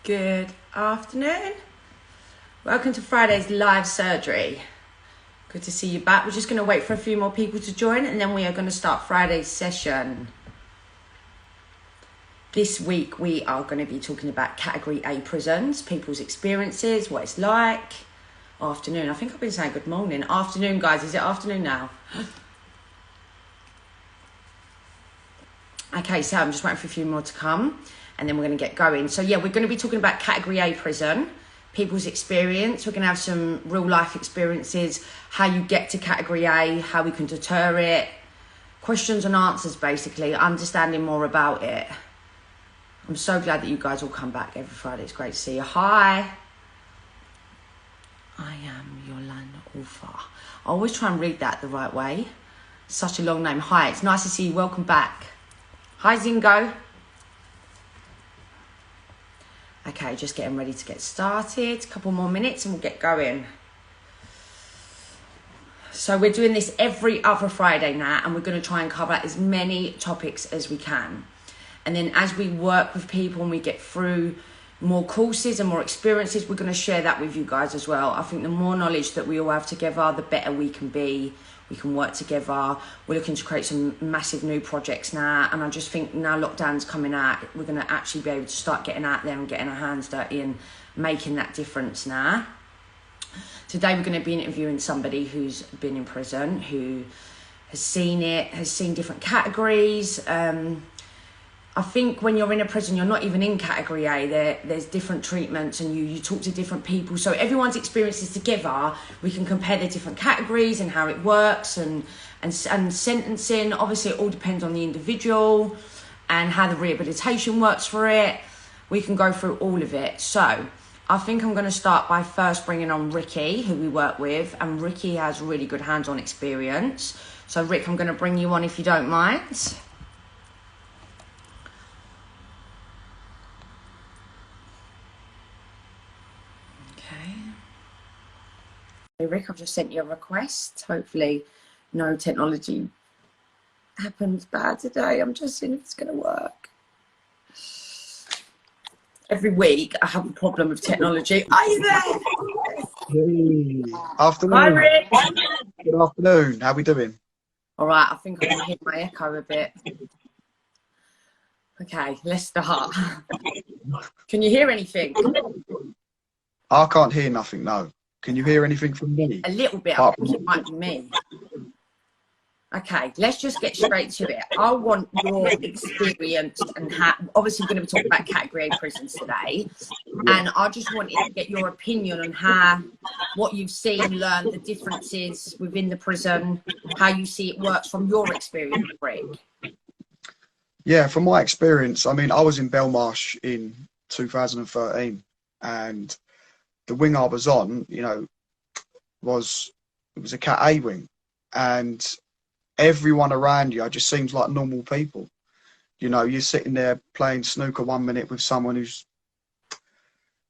Good afternoon. Welcome to Friday's live surgery. Good to see you back. We're just going to wait for a few more people to join and then we are going to start Friday's session. This week we are going to be talking about Category A prisons, people's experiences, what it's like. Afternoon. I think I've been saying good morning. Afternoon, guys. Is it afternoon now? Okay, so I'm just waiting for a few more to come and then we're going to get going. So yeah, we're going to be talking about Category A prison, people's experience. We're going to have some real life experiences, how you get to Category A, how we can deter it, questions and answers basically, understanding more about it. I'm so glad that you guys all come back every Friday. It's great to see you. Hi. I am Yolanda Alpha. I always try and read that the right way. Such a long name. Hi, it's nice to see you. Welcome back. Hi, Zingo. Okay, just getting ready to get started. A couple more minutes and we'll get going. So we're doing this every other Friday now and we're going to try and cover as many topics as we can. And then as we work with people and we get through more courses and more experiences, we're going to share that with you guys as well. I think the more knowledge that we all have together, the better we can be. We can work together. We're looking to create some massive new projects now. And I just think now lockdown's coming out, we're going to actually be able to start getting out there and getting our hands dirty and making that difference now. Today we're going to be interviewing somebody who's been in prison, who has seen it, has seen different categories. I think when you're in a prison, you're not even in Category A. There's different treatments and you talk to different people. So everyone's experiences together, we can compare the different categories and how it works and sentencing. Obviously, it all depends on the individual and how the rehabilitation works for it. We can go through all of it. So I think I'm going to start by first bringing on Ricky, who we work with. And Ricky has really good hands-on experience. So Rick, I'm going to bring you on if you don't mind. Hey Rick, I've just sent you a request. Hopefully no technology happens bad today. I'm just seeing if it's going to work. Every week I have a problem with technology. Are you there? Hey, afternoon. Hi Rick. Good afternoon. How we doing? All right, I think I can hear my echo a bit. Okay, let's start. Can you hear anything? I can't hear nothing, no. Can you hear anything from me? A little bit. I think it might be me. Okay, let's just get straight to it. I want your experience and how, obviously we're going to be talking about Category A prisons today. And I just wanted to get your opinion on how, what you've seen, learned, the differences within the prison, how you see it works from your experience, Rick. Yeah, from my experience, I mean, I was in Belmarsh in 2013 and the wing I was on, you know, it was a Cat A wing, and everyone around you just seems like normal people. You know, you're sitting there playing snooker 1 minute with someone who's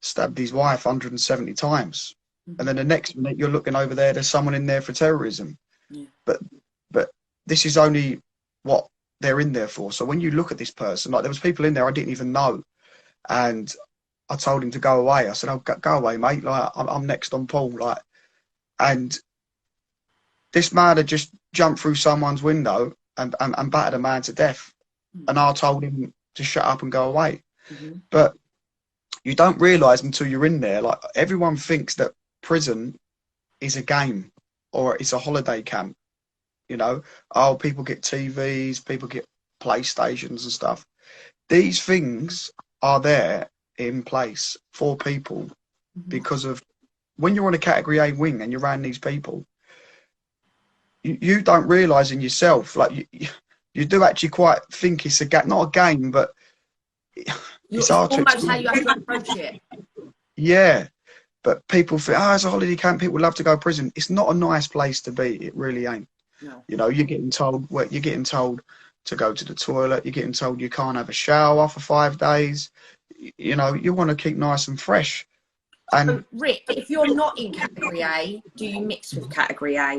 stabbed his wife 170 times, and then the next minute you're looking over there, there's someone in there for terrorism. Yeah. But this is only what they're in there for. So when you look at this person, like there was people in there I didn't even know, and I told him to go away. I said, "Oh, go away, mate. Like, I'm next on Paul." Like, and this man had just jumped through someone's window and battered a man to death. And I told him to shut up and go away. But you don't realise until you're in there. Like, everyone thinks that prison is a game or it's a holiday camp. You know, oh, people get TVs, people get PlayStations and stuff. These things are there in place for people because of when you're on a Category A wing and you're around these people, you don't realise in yourself, like you do actually quite think it's not a game, but it's hard to almost how you have to approach it. Yeah, but people think, oh, it's a holiday camp, people love to go to prison. It's not a nice place to be. It really ain't. No. You know, you're getting told to go to the toilet, you're getting told you can't have a shower for 5 days. You know, you want to keep nice and fresh. And so, Rick, if you're not in Category A, do you mix with Category A?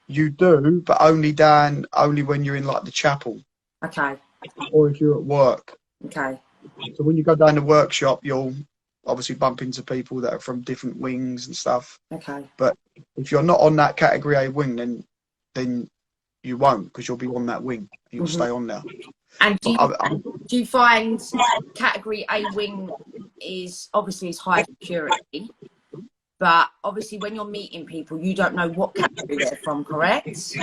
You do, but only when you're in like the chapel. Okay. Or if you're at work. Okay. So when you go down the workshop, you'll obviously bump into people that are from different wings and stuff. Okay. But if you're not on that category A wing, then you won't, because you'll be on that wing. You'll stay on there. And do But you find category A wing is obviously is high security, but obviously when you're meeting people, you don't know what category they're from, correct?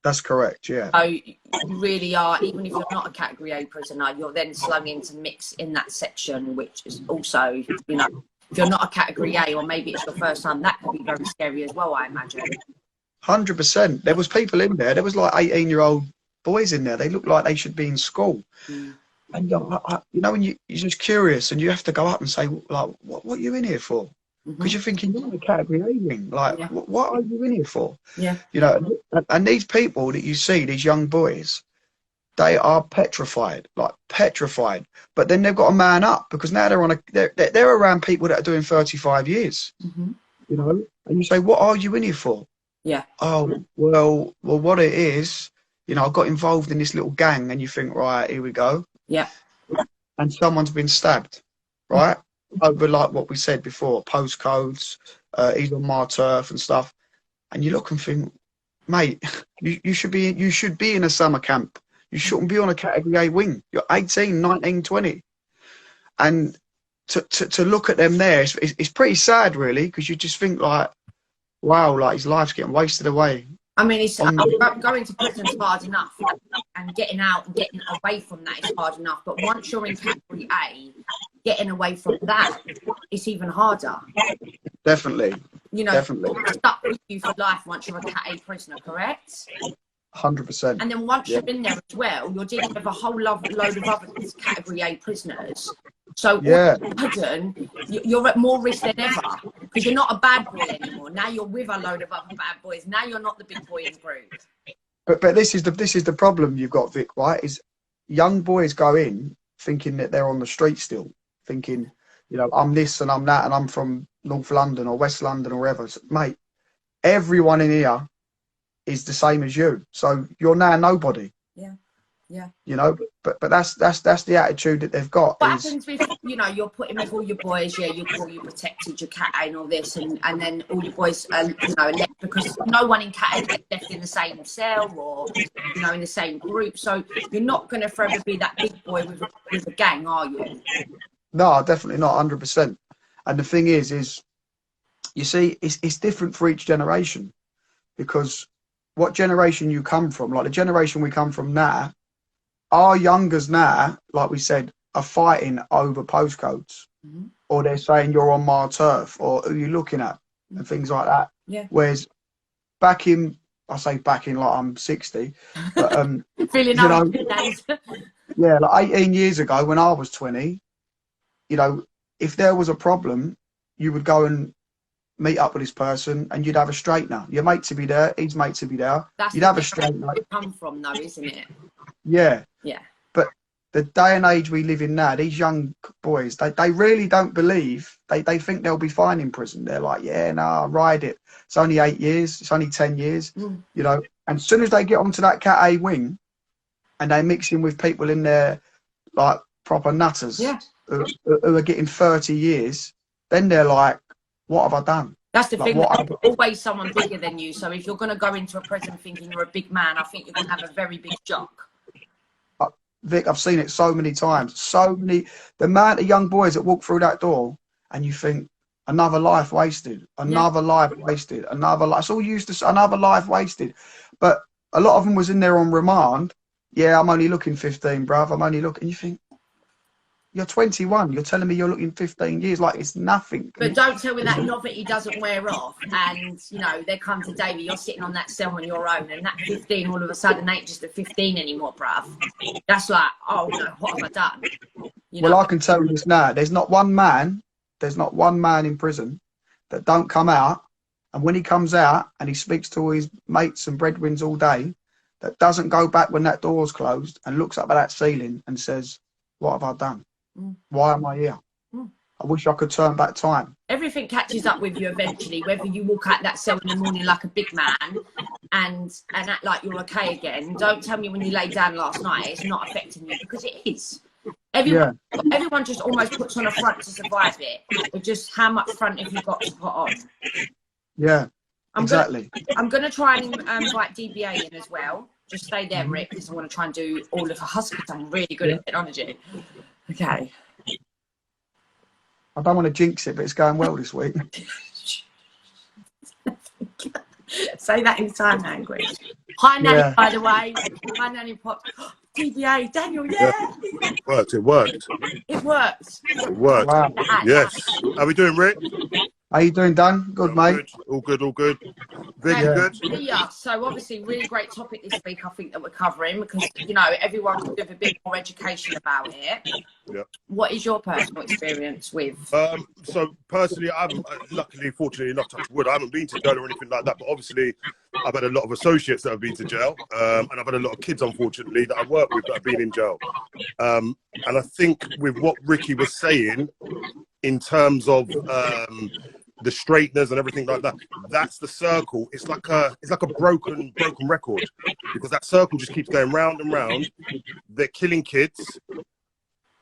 that's correct, yeah. So you really are, even if you're not a category A prisoner, you're then slung into mix in that section, which is also, you know, if you're not a category A, or maybe it's your first time, that could be very scary as well, I imagine. 100%. There was people in there. There was like 18-year-old boys in there. They looked like they should be in school. And you know, when you're just curious, and you have to go up and say, like, what are you in here for? Because you're thinking, you're in a category A wing. Like, what are you in here for? Yeah. You know, and these people that you see, these young boys, they are petrified, like petrified. But then they've got to man up, because now they're around people that are doing 35 years. You know, and you say, what are you in here for? Yeah. Oh, well, what it is, you know, I got involved in this little gang, and you think, right, here we go. Yeah. And someone's been stabbed, right? Over, like what we said before, postcodes, he's on my turf and stuff. And you look and think, mate, you should be in a summer camp. You shouldn't be on a category A wing. You're 18, 19, 20. And to look at them there, it's pretty sad, really, because you just think, like, wow, like his life's getting wasted away. I mean, it's going to prison's hard enough, and getting out and getting away from that is hard enough. But once you're in category A, getting away from that, it's even harder. Definitely. You know, definitely. It's stuck with you for life once you're a Cat A prisoner, correct? 100%. And then once you're in there as well, you're dealing with a whole load of other category A prisoners. So all of a sudden, you're at more risk than ever, because you're not a bad boy anymore. Now you're with a load of other bad boys. Now you're not the big boy in the group. But this is the problem you've got, Vic, right? Is young boys go in thinking that they're on the street still, thinking, you know, I'm this and I'm that, and I'm from North London or West London or wherever. So, mate, everyone in here is the same as you. So you're now nobody. Yeah. Yeah. You know, but that's the attitude that they've got. What happens with, you know, you're putting with all your boys, you call you protected, your Cat A and all this, and then all your boys are, you know, left, because no one in Cat A gets left in the same cell or, you know, in the same group. So you're not going to forever be that big boy with a gang, are you? No, definitely not, 100%. And the thing is you see, it's different for each generation, because what generation you come from, like the generation we come from now, our youngers now, like we said, are fighting over postcodes, or they're saying you're on my turf, or who you looking at, and things like that. Yeah. Whereas back in, I say back in like I'm 60, but feeling you know, days. yeah, like 18 years ago when I was 20, you know, if there was a problem, you would go and meet up with this person, and you'd have a straightener. Your mates would be there, his mates would be there. That's you'd have a straightener. Come from though, isn't it? Yeah. Yeah. But the day and age we live in now, these young boys, they really don't believe. They think they'll be fine in prison. They're like, yeah, nah, ride it. It's only 8 years. It's only 10 years. You know. And as soon as they get onto that Cat A wing, and they mix in with people in there like proper nutters, who are getting 30 years, then they're like, what have I done? That's the thing. There's always someone bigger than you. So if you're going to go into a prison thinking you're a big man, I think you're going to have a very big shock. Vic, I've seen it so many times. So many, the amount of young boys that walk through that door, and you think, another life wasted, another life wasted, another life. It's all used to another life wasted. But a lot of them was in there on remand. Yeah, I'm only looking 15, bruv. I'm only looking. You think, you're 21. You're telling me you're looking 15 years, like it's nothing. But don't tell me that novelty doesn't wear off. And, you know, there comes a day where you're sitting on that cell on your own, and that 15 all of a sudden ain't just a 15 anymore, bruv. That's like, oh, no, what have I done? You know? Well, I can tell you this now. There's not one man in prison that don't come out, and when he comes out and he speaks to all his mates and breadwins all day, that doesn't go back when that door's closed and looks up at that ceiling and says, what have I done? Why am I here? I wish I could turn back time. Everything catches up with you eventually, whether you walk out that cell in the morning like a big man and act like you're okay again. Don't tell me when you lay down last night it's not affecting you, because it is. Yeah, Everyone just almost puts on a front to survive it, but just how much front have you got to put on? yeah, exactly. I'm gonna try and invite DBA in as well. Just stay there, Rick, because I want to try and do all of us because I'm really good at technology. Okay. I don't want to jinx it, but it's going well this week. Say that in sign language. Hi, Nanny, Yeah. by the way. Hi, Nanny Pop. DBA, Daniel, Yeah. It worked. It worked. It worked. Wow. Yes. How we doing, Rick? How you doing, Dan? Good, I'm mate. good. All good. Vic, Yeah. good? Yeah, so obviously really great topic this week, I think, that we're covering because, you know, everyone could have a bit more education about it. Yeah. What is your personal experience with? So personally, luckily, fortunately enough, touch wood, I haven't been to jail or anything like that, but obviously I've had a lot of associates that have been to jail, and I've had a lot of kids, unfortunately, that I work with that have been in jail. And I think with what Ricky was saying in terms of the straighteners and everything like that, that's the circle. It's like a broken record, because that circle just keeps going round and round. They're killing kids,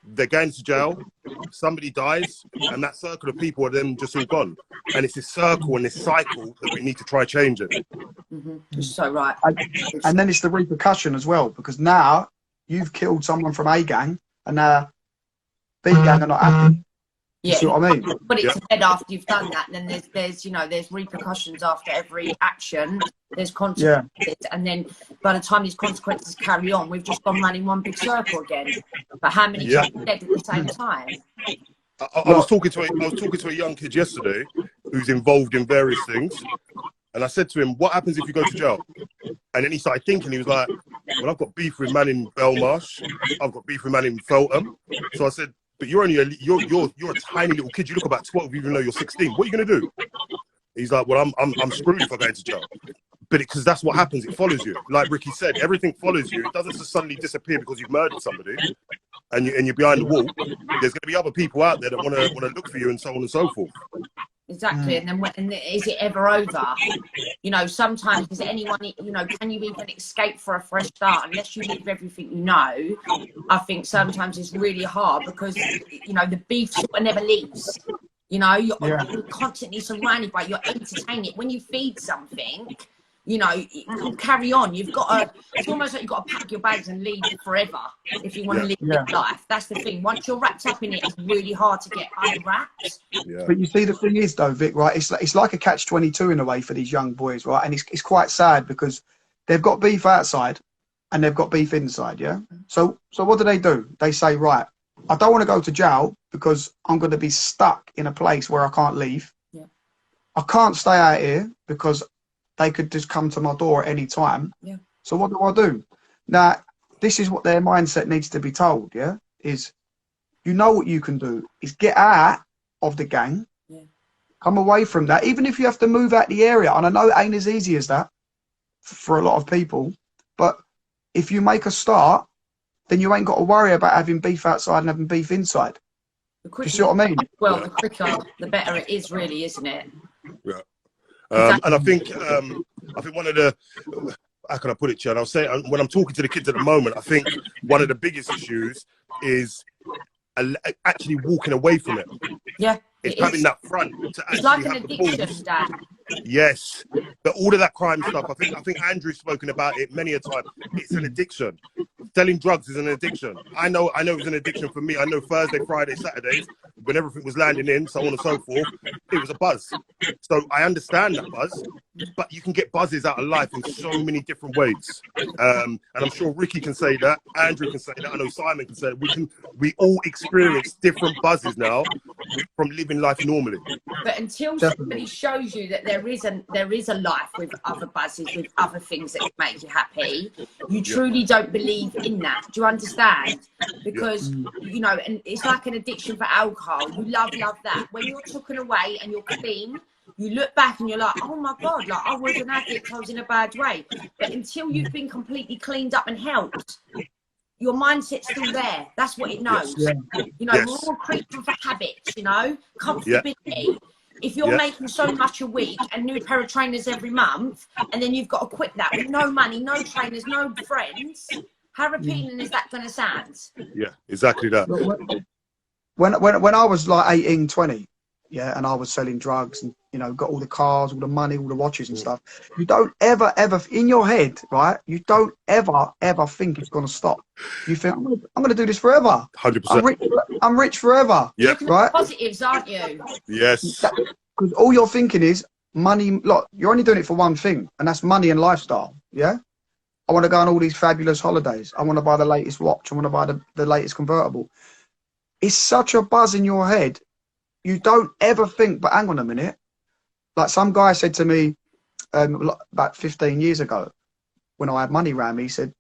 they're going to jail, somebody dies, and that circle of people are then just all gone. And it's this circle and this cycle that we need to try changing. You're so right. And then it's the repercussion as well, because now you've killed someone from A gang, and now B gang are not happy. Yeah, You see what I mean? put it to bed after you've done that, and then there's you know, there's repercussions after every action. There's consequences, and then by the time these consequences carry on, we've just gone round in one big circle again. But how many people dead at the same time? I was talking to a young kid yesterday who's involved in various things, and I said to him, "What happens if you go to jail?" And then he started thinking. He was like, "Well, I've got beef with man in Belmarsh. I've got beef with man in Feltham." So I said, "But you're only you're a tiny little kid. You look about 12, even though you're 16. What are you going to do?" He's like, "Well, I'm screwed if I go into jail." But because that's what happens, it follows you. Like Ricky said, everything follows you. It doesn't just suddenly disappear because you've murdered somebody and you're behind the wall. There's going to be other people out there that want to look for you, and so on and so forth. Exactly, and then is it ever over? You know, sometimes is anyone, you know, can you even escape for a fresh start unless you leave everything you know? I think sometimes it's really hard because, you know, the beef sort of never leaves. You know, you're constantly surrounded by it, you're entertaining it. When you feed something, you know, you carry on. You've got to, it's almost like you've got to pack your bags and leave forever if you want to live your life. That's the thing. Once you're wrapped up in it, it's really hard to get unwrapped. Yeah. But you see, the thing is, though, Vic, right? It's like a catch-22 in a way for these young boys, right? And it's quite sad because they've got beef outside and they've got beef inside, yeah? So what do? They say, right, I don't want to go to jail because I'm going to be stuck in a place where I can't leave. Yeah. I can't stay out here because they could just come to my door at any time. Yeah. So what do? Now, this is what their mindset needs to be told, yeah? Is, you know what you can do, is get out of the gang, come away from that, even if you have to move out the area. And I know it ain't as easy as that for a lot of people, but if you make a start, then you ain't got to worry about having beef outside and having beef inside. Do you see what I mean? Well, the quicker, the better it is, really, isn't it? Yeah. And I think one of the, how can I put it, Chad? I'll say, when I'm talking to the kids at the moment, I think one of the biggest issues is actually walking away from it. Yeah. It's having that front to actually like an have the addiction, balls. Dan. Yes, but all of that crime stuff, I think Andrew's spoken about it many a time. It's an addiction. Selling drugs is an addiction. I know it's an addiction for me. I know Thursday, Friday, Saturdays, when everything was landing in, so on and so forth, it was a buzz. So I understand that buzz, but you can get buzzes out of life in so many different ways. And I'm sure Ricky can say that, Andrew can say that, I know Simon can say that. We all experience different buzzes now from living life normally. But until somebody shows you that there is a life with other buzzes, with other things that make you happy, you truly don't believe in that. Do you understand? Because you know, and it's like an addiction for alcohol. You love that. When you're taken away and you're clean, you look back and you're like, oh my God, like I was an addict, I was in a bad way. But until you've been completely cleaned up and helped, your mindset's still there. That's what it knows. You know, we're all creatures for habits, you know, comfortability. If you're making so much a week and new pair of trainers every month, and then you've got to quit that with no money, no trainers, no friends, How repealing is that going to sound? Yeah, exactly that. When I was like 18, 20, yeah, and I was selling drugs and, you know, got all the cars, all the money, all the watches and stuff, you don't ever, in your head, right, you don't ever think it's going to stop. You think, I'm going to do this forever. 100%. I'm rich forever. Yeah. Right? Positives, aren't you? Yes. Because all you're thinking is money. Look, you're only doing it for one thing, and that's money and lifestyle. Yeah. I want to go on all these fabulous holidays. I want to buy the latest watch. I want to buy the latest convertible. It's such a buzz in your head. You don't ever think, but hang on a minute. Like some guy said to me about 15 years ago, when I had money around me, he said,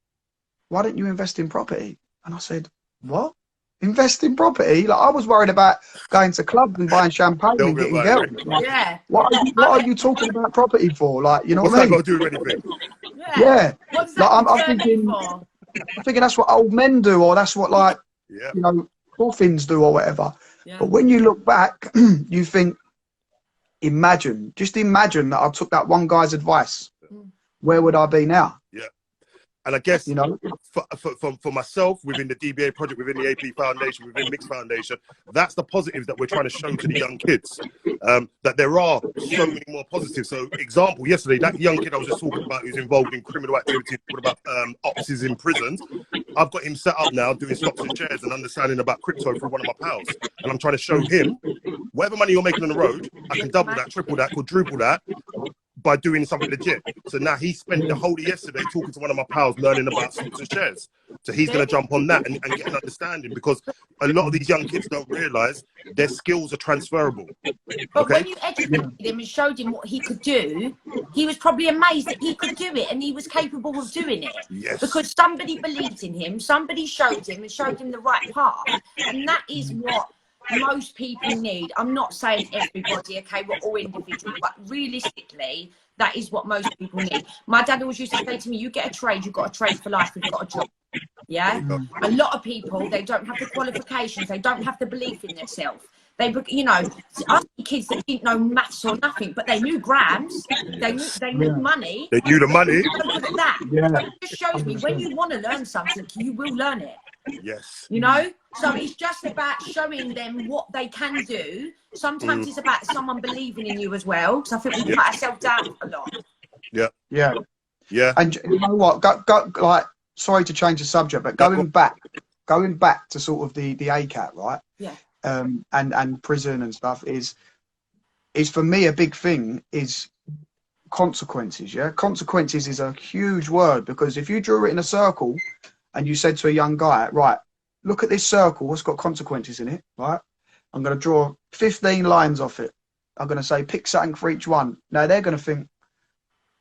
why don't you invest in property? And I said, what? Invest in property? Like I was worried about going to clubs and buying champagne and getting girls. Like, yeah. What are you talking about property for? Like, you know What's what I mean? What's that got to do with anything? Yeah. What does that I'm thinking that's what old men do, or that's what, like, you know, coffins do or whatever. Yeah. But when you look back, you think, just imagine that I took that one guy's advice. Where would I be now? Yeah. And I guess, you know, for myself, within the DBA project, within the AP Foundation, within Mix Foundation, that's the positives that we're trying to show to the young kids. That there are so many more positives. So, example, yesterday, that young kid I was just talking about who's involved in criminal activity, talking about officers in prisons, I've got him set up now doing stocks and shares and understanding about crypto through one of my pals. And I'm trying to show him, whatever money you're making on the road, I can double that, triple that, quadruple that, by doing something legit. So now he spent the whole day yesterday talking to one of my pals, learning about stocks and shares. So he's going to jump on that and get an understanding, because a lot of these young kids don't realise their skills are transferable. But when you educated him and showed him what he could do, he was probably amazed that he could do it and he was capable of doing it. Yes. Because somebody believed in him, somebody showed him and showed him the right path. And that is what most people need. I'm not saying everybody, okay, we're all individual, but realistically, that is what most people need. My dad always used to say to me, you get a trade, you've got a trade for life, you've got a job. Yeah? A lot of people, they don't have the qualifications, they don't have the belief in themselves. They, you know, I see kids that didn't know maths or nothing, but they knew grams, they knew money. They knew the money. So good at that. Yeah. It just shows me when you want to learn something, you will learn it. Yes. You know, so it's just about showing them what they can do. Sometimes it's about someone believing in you as well, because I think we put ourselves down a lot. Yeah. And you know what? Like, sorry to change the subject, but going back to sort of the ACAT, right? Yeah. And prison and stuff is for me a big thing is consequences. Yeah, consequences is a huge word, because if you drew it in a circle and you said to a young guy, right, look at this circle, what's got consequences in it, right? I'm going to draw 15 lines off it. I'm going to say, pick something for each one. Now they're going to think,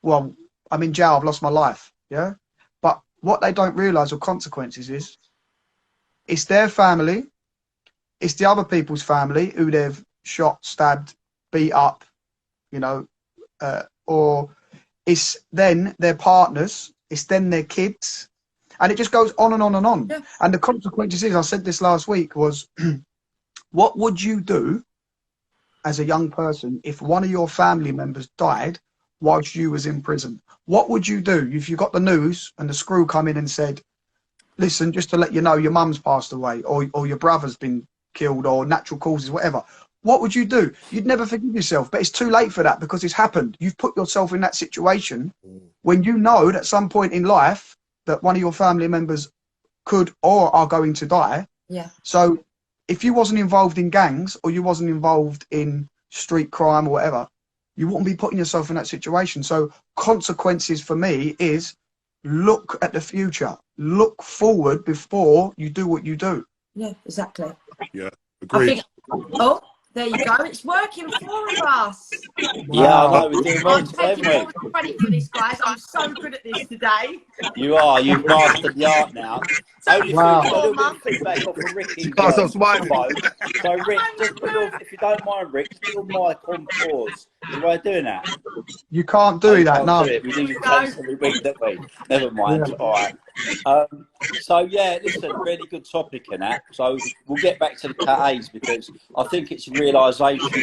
well, I'm in jail, I've lost my life. Yeah. But what they don't realize with consequences is it's their family, it's the other people's family who they've shot, stabbed, beat up, you know, or it's then their partners, it's then their kids. And it just goes on and on and on. Yeah. And the consequences is, I said this last week, was what would you do as a young person if one of your family members died whilst you was in prison? What would you do if you got the news and the screw come in and said, listen, just to let you know, your mum's passed away, or your brother's been killed, or natural causes, whatever? What would you do? You'd never forgive yourself, but it's too late for that, because it's happened. You've put yourself in that situation when you know that at some point in life that one of your family members could or are going to die. Yeah. So if you wasn't involved in gangs, or you wasn't involved in street crime or whatever, you wouldn't be putting yourself in that situation. So consequences for me is look at the future, look forward before you do what you do. Yeah, exactly. Yeah, agreed. Oh, there you go. It's working for us. Yeah, I know. We're doing well today, I'm taking all the credit for this, guys. I'm so good at this today. You are. You've mastered the art now. Only a little bit of feedback off of Ricky. I'm smiling. So, Rick, just if you don't mind, Rick, just put your mic on pause. Am I doing that? You can't do that, no. We do it constantly, don't we? Never mind. Yeah. All right. So yeah, listen, really good topic in that. So we'll get back to the Cat A's, because I think it's a realisation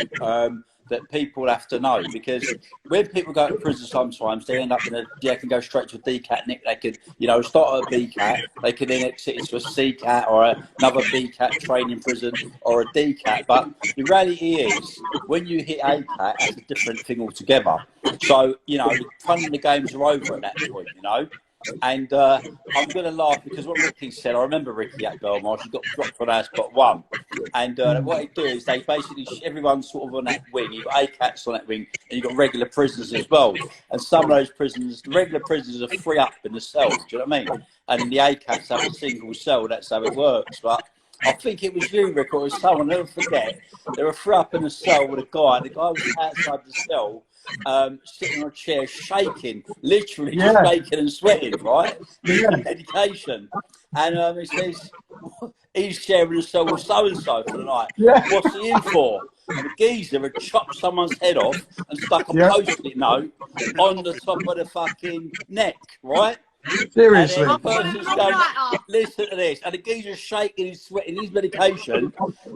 that people have to know, because when people go to prison, sometimes they end up they can go straight to a DCAT. They could, start at a BCAT, they could then exit into a CCAT or another BCAT training prison or a DCAT. But the reality is, when you hit ACAT, that's a different thing altogether. So, the fun of the games are over at that point, And I'm going to laugh because what Ricky said, I remember Ricky at Belmarsh, he got dropped on our spot 1. And what they do is they basically, everyone's sort of on that wing. You've got ACATs on that wing and you've got regular prisoners as well. And some of those prisoners, the regular prisoners are free up in the cell, do you know what I mean? And in the ACATs have a single cell, that's how it works. But I think it was you, Rick, or it was someone, I'll never forget. They were free up in the cell with a guy, and the guy was outside the cell, sitting on a chair, shaking, literally just shaking and sweating, right? Medication. And he says, he's sharing a cell with so-and-so for the night. What's he in for? And the geezer had chopped someone's head off and stuck a post-it note on the top of the fucking neck, right? Seriously. And then the person's going, listen to this, and the geezer's shaking, he's sweating, his medication,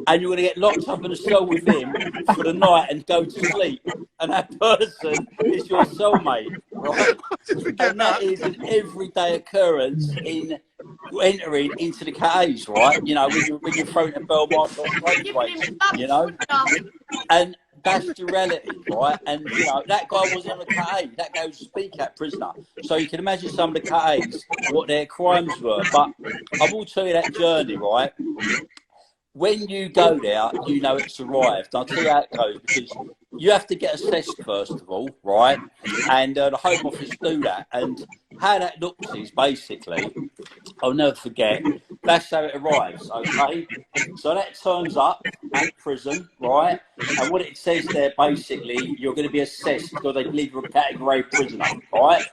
and you're going to get locked up in a cell with him for the night and go to sleep. And that person is your cellmate, right? And that is an everyday occurrence in entering into the caves, right? When you're thrown at Belmarsh or Braithwaite, and that's the reality, right? And, that guy wasn't on a KA. That guy was a BCAT prisoner. So you can imagine some of the KAs, what their crimes were. But I will tell you that journey, right? When you go there, it's arrived. I'll tell you how it goes, because you have to get assessed first of all, right? And the Home Office do that. And how that looks is basically, I'll never forget, that's how it arrives, okay? So that turns up at prison, right? And what it says there, basically, you're going to be assessed because they believe you're a category A prisoner, right?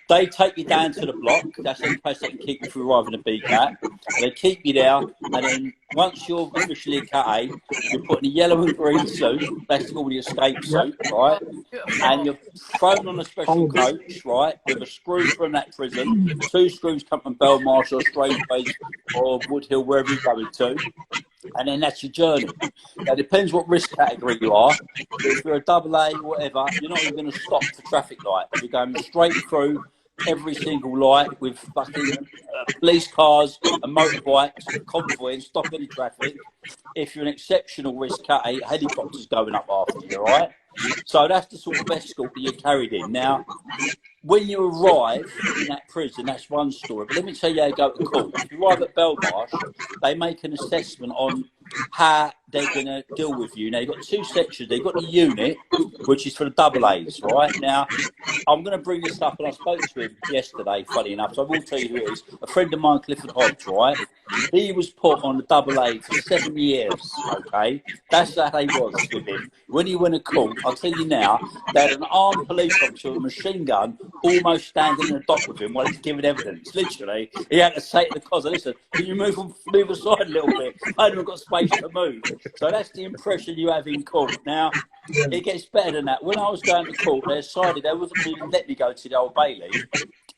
They take you down to the block. That's the only place they can keep you through arriving at BCAT. They keep you there, and then once you're officially a Cat A, you're put in a yellow and green suit. That's called the escape suit, right? And you're thrown on a special coach, right, with a screw from that prison. 2 screws come from Belmarsh or Strangeways or Woodhill, wherever you're going to. And then that's your journey. Now, it depends what risk category you are. If you're a double A, whatever, you're not even going to stop for traffic lights. You're going straight through every single light with fucking police cars and motorbikes, convoy, and stop any traffic. If you're an exceptional risk cat, helicopters going up after you, right? So that's the sort of escort that you're carried in. Now, when you arrive in that prison, that's one story. But let me tell you how you go to court. If you arrive at Belmarsh, they make an assessment on how they're going to deal with you. Now, you've got 2 sections. You've got the unit, which is for the double A's, right? Now, I'm going to bring this up, and I spoke to him yesterday, funny enough, so I will tell you who it is. A friend of mine, Clifford Hobbs, right? He was put on the double A for 7 years, okay? That's how they was with him. When he went to court, I'll tell you now, they had an armed police officer with a machine gun almost standing in the dock with him while he's giving evidence. Literally, he had to say to the cos, listen, can you move aside a little bit? I haven't got space to move. So that's the impression you have in court. Now, it gets better than that. When I was going to court, they decided they wasn't even let me go to the Old Bailey.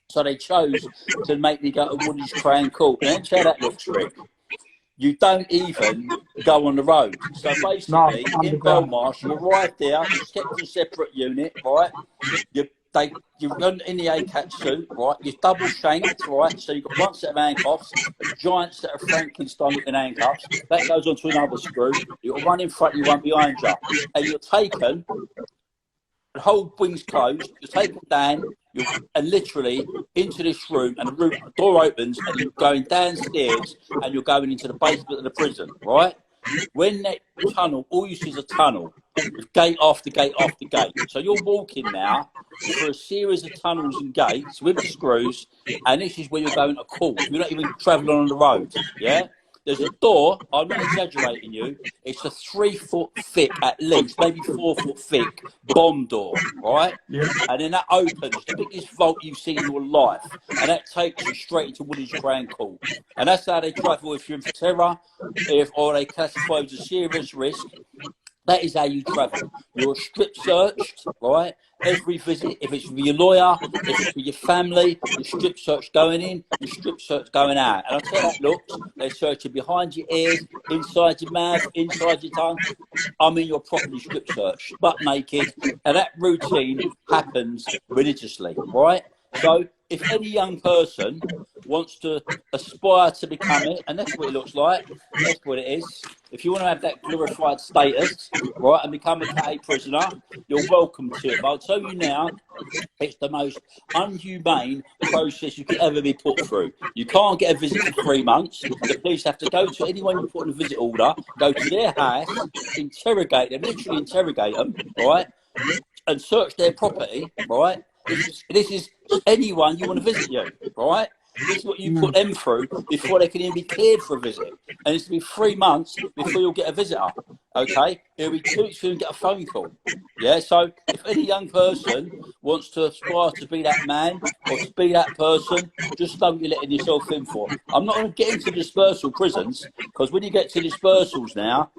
So they chose to make me go to Woodage Crown Court. And that's how that looks, Rick. You don't even go on the road. So basically, in Belmarsh, you arrive there, you're kept in a separate unit, right? You run in the ACAT suit, right? You're double shanked, right? So you've got one set of handcuffs, a giant set of Frankenstein looking handcuffs. That goes onto another screw. You've got one in front, you one behind you. And you're taken, the whole wing's closed, you're taken down, and literally into this room, and the door opens, and you're going downstairs, and you're going into the basement of the prison, right? When that tunnel, all you see is a tunnel, with gate after gate after gate. So you're walking now through a series of tunnels and gates with the screws, and this is where you're going to court. You're not even travelling on the road, yeah? There's a door, I'm not exaggerating you, it's a 3 foot thick, at least, maybe 4 foot thick bomb door, right? Yeah. And then that opens, the biggest vault you've seen in your life, and that takes you straight into Woodage Crown Court. And that's how they travel if you're in for terror, or they classify you as a serious risk. That is how you travel. You're strip searched, right? every visit, if it's with your lawyer, if it's with your family, your strip search going in, your strip search going out. And I'll tell you that looks, they're searching behind your ears, inside your mouth, inside your tongue. I mean, you're properly strip searched, butt naked. And that routine happens religiously, right? So if any young person wants to aspire to become it, and that's what it looks like, that's what it is. If you want to have that glorified status, right, and become a Cat A prisoner, you're welcome to it. But I'll tell you now, it's the most unhumane process you could ever be put through. You can't get a visit for 3 months. The police have to go to anyone you put on a visit order, go to their house, interrogate them, literally interrogate them, right, and search their property, right? This is anyone you want to visit you, right? This is what you put them through before they can even be cleared for a visit. And it's to be 3 months before you'll get a visitor, okay? It'll be 2 weeks before you get a phone call, yeah? So if any young person wants to aspire to be that man or to be that person, just know what you're letting yourself in for. I'm not going to get into dispersal prisons, because when you get to dispersals now,